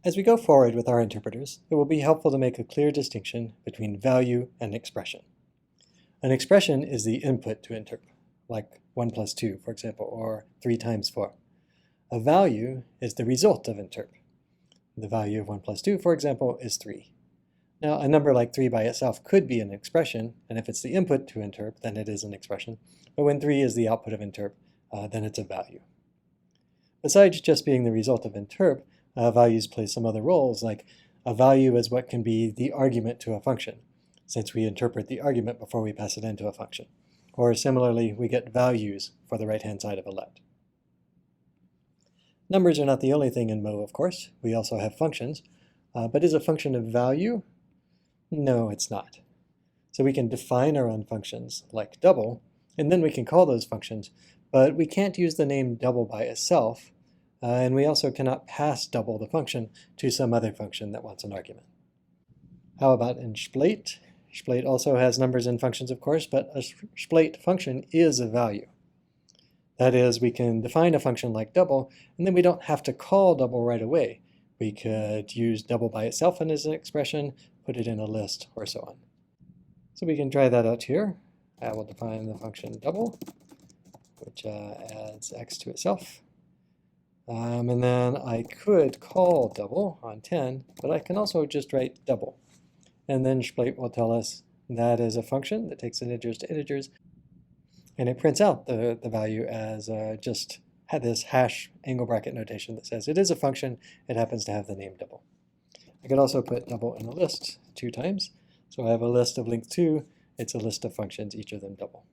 As we go forward with our interpreters, it will be helpful to make a clear distinction between value and expression. An expression is the input to interp, like 1 plus 2, for example, or 3 times 4. A value is the result of interp. The value of 1 plus 2, for example, is 3. Now, a number like 3 by itself could be an expression, and if it's the input to interp, then it is an expression. But when 3 is the output of interp, then it's a value. Besides just being the result of interp, values play some other roles, like a value is what can be the argument to a function, since we interpret the argument before we pass it into a function. Or similarly, we get values for the right-hand side of a let. Numbers are not the only thing in Mo, of course. We also have functions. But is a function a value? No, it's not. So we can define our own functions, like double, and then we can call those functions, but we can't use the name double by itself, and we also cannot pass double the function to some other function that wants an argument. How about in Shplait? Shplait also has numbers and functions, of course, but a Shplait function is a value. That is, we can define a function like double, and then we don't have to call double right away. We could use double by itself as an expression, put it in a list, or so on. So we can try that out here. I will define the function double, which adds x to itself. And then I could call double on 10, but I can also just write double. And then Shplait will tell us that is a function that takes integers to integers, and it prints out the value as just this hash angle bracket notation that says it is a function, it happens to have the name double. I could also put double in a list 2 times. So I have a list of length 2, it's a list of functions, each of them double.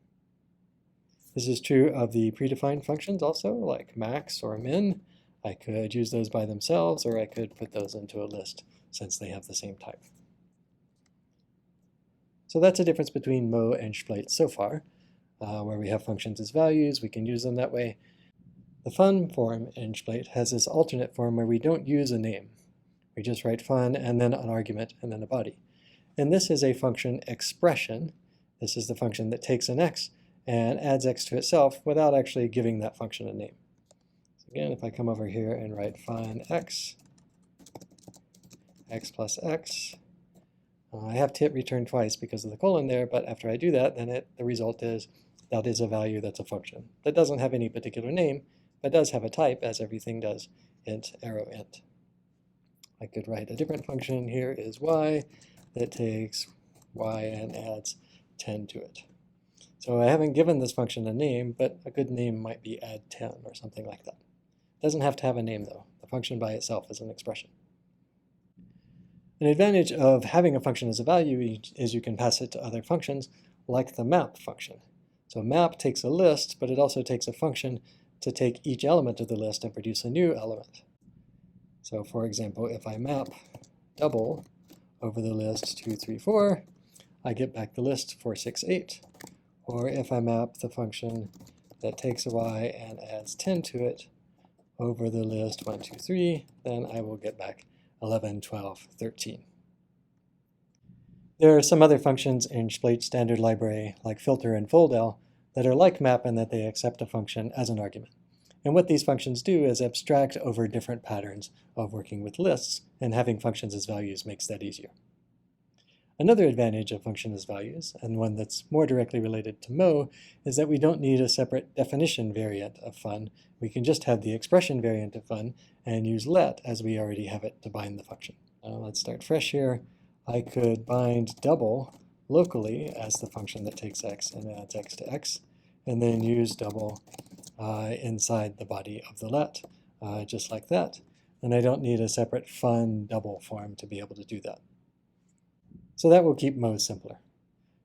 This is true of the predefined functions also, like max or min. I could use those by themselves, or I could put those into a list since they have the same type. So that's the difference between Mo and Shplait so far, where we have functions as values, we can use them that way. The fun form in Shplait has this alternate form where we don't use a name. We just write fun and then an argument and then a body. And this is a function expression. This is the function that takes an x and adds x to itself without actually giving that function a name. So again, if I come over here and write fun x plus x, I have to hit return twice because of the colon there, but after I do that, then the result is that is a value that's a function. That doesn't have any particular name, but does have a type, as everything does, int, arrow, int. I could write a different function here is y that takes y and adds 10 to it. So I haven't given this function a name, but a good name might be add 10 or something like that. It doesn't have to have a name though. The function by itself is an expression. An advantage of having a function as a value is you can pass it to other functions, like the map function. So map takes a list, but it also takes a function to take each element of the list and produce a new element. So for example, if I map double over the list 2, 3, 4, I get back the list 4, 6, 8. Or if I map the function that takes a y and adds 10 to it over the list 1, 2, 3, then I will get back 11, 12, 13. There are some other functions in Shplait's standard library, like filter and foldl, that are like map in that they accept a function as an argument. And what these functions do is abstract over different patterns of working with lists, and having functions as values makes that easier. Another advantage of function as values, and one that's more directly related to Mo, is that we don't need a separate definition variant of fun. We can just have the expression variant of fun and use let as we already have it to bind the function. Let's start fresh here. I could bind double locally as the function that takes x and adds x to x, and then use double inside the body of the let, just like that. And I don't need a separate fun double form to be able to do that. So that will keep Mo simpler.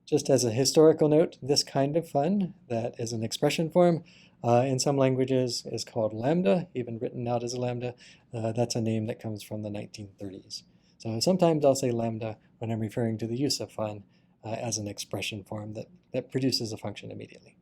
Just as a historical note, this kind of fun that is an expression form in some languages is called lambda, even written out as a lambda. That's a name that comes from the 1930s. So sometimes I'll say lambda when I'm referring to the use of fun as an expression form that produces a function immediately.